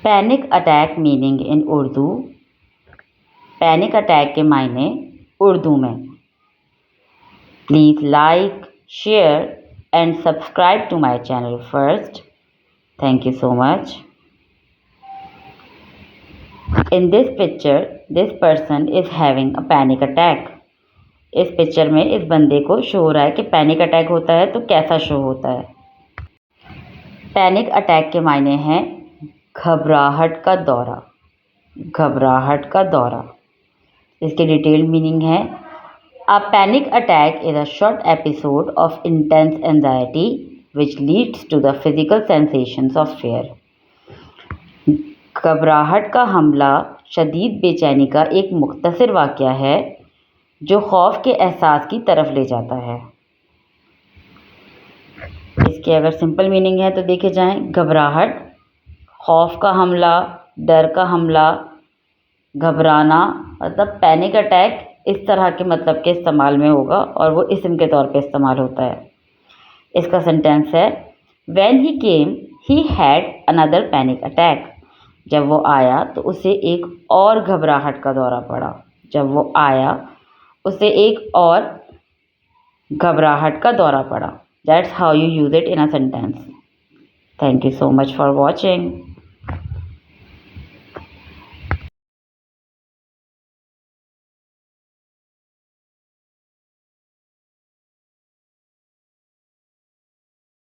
Panic attack meaning in Urdu. Panic attack के मायने उर्दू में। Please like, share and subscribe to my channel first. Thank you so much. In this picture, this person is having a panic attack. इस picture में इस बंदे को show हो रहा है कि पैनिक अटैक होता है तो कैसा शो होता है। पैनिक अटैक के मायने हैं घबराहट का दौरा। घबराहट का दौरा, इसकी डिटेल मीनिंग है A panic attack is a short episode of intense anxiety which leads to the physical sensations of fear. घबराहट का हमला शदीद बेचैनी का एक मुख्तसर वाक़या है जो खौफ के एहसास की तरफ ले जाता है। इसके अगर सिंपल मीनिंग है तो देखे जाएं, घबराहट, खौफ का हमला, डर का हमला, घबराना, मतलब पैनिक अटैक इस तरह के मतलब के इस्तेमाल में होगा और वो इस्म के तौर पे इस्तेमाल होता है। इसका सेंटेंस है When he came, he had another panic attack. जब वो आया तो उसे एक और घबराहट का दौरा पड़ा। जब वो आया उसे एक और घबराहट का दौरा पड़ा। That's how you use it in a sentence. Thank you so much for watching.